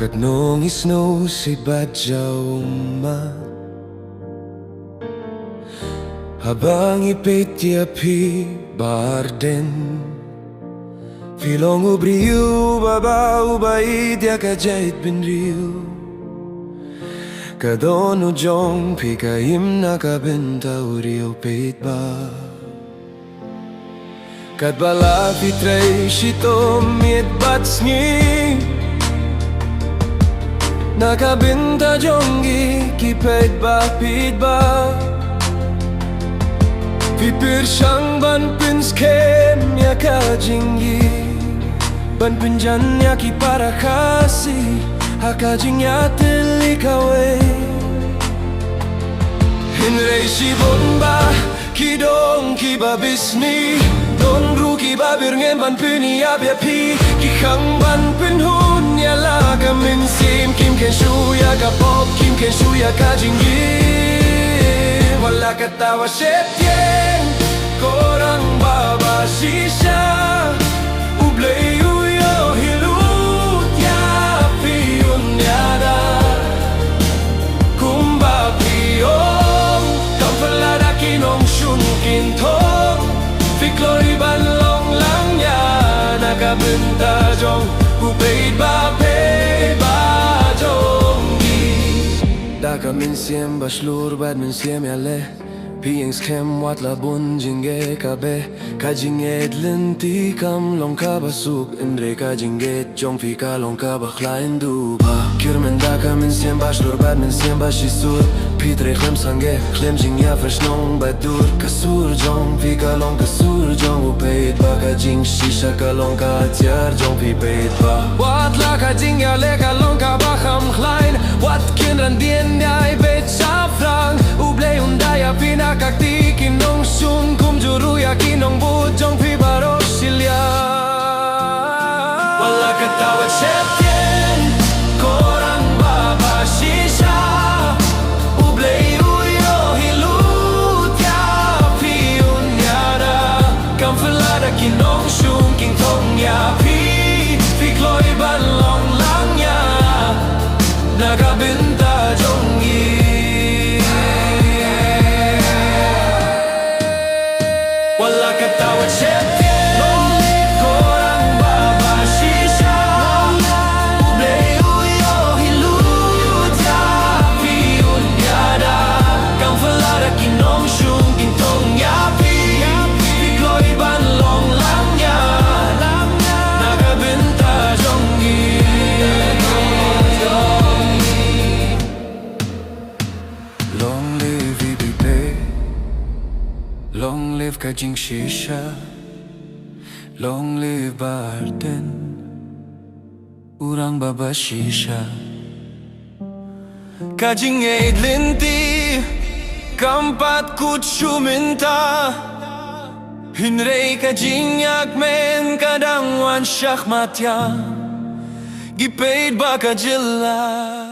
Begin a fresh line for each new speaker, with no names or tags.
Kat nung isno si badyaw ma habang ipetyapi barden Filong ubriu babau bait ya kajait binriu Kadono jong pikaim nakabenta uriu peit ba Kat bala fitrei shito miet batsngi Nakabenta jongi kipeit ba peit ba Pipir siyang ban pinskem ya kajingi Ban pinjan ya ki para kasi Hakajing ya tilikawe Hinrei si bomba Kidong ki babisni Don ru ki babir ngen ban pini abya pi Ki khang ban pinhun ya la kamin sim Kim ken shu ya ka pop Kim ken shu ya kajingi Wala katawa septien Korang baba shisha Ublei uyo hilut ya piyun yada Kumba piyong Kampalada kinong shun kintong Fikloi ban long lang ya Nakabenta jong Upeit ba peit ba jongi Daka min siem bashlur bad min siem yale Pieng skem wat la bun jinge kabe Kajinge dlinti kam long ka basuk Indre kajinge jong fi ka long ka bakhlain duba Kirmen daka min siem bashlur bad min siem bashisur Pitre khlem sange khlem jingya vershnong badur Kasur jong fi ka long kasur jong upeit ba Kajing shisha ka long ka tiar jong fi peit ba Wat la kajingya le ka long ka bakham khlain Wat kinran dien nyai bet safrang Ublei undaya pinakakti kinong sun Kumjuru ya kinong bujong pi baro silya Wala katawag septien Korang baba shisha Ublei uyo hilut ya piyun yada Kamfalada kinong sun king tong ya pi Fikloi ban long lang ya Nakabenta jongi Wala katawag septien Korang baba shisha Ublei uyo hilut ya piyun yada Kamfalada kinong shung kintong ya pi Fikloi ban long lang ya Nakabenta jongi Long live Ibibé Long live Kajing Shisha Long live Barden Urang Baba Shisha Kajing Eidlinti Kampat Kutshu Minta Hinrei Kajing Yakmen Kadangwan Shachmatya Gipeit Bakajilla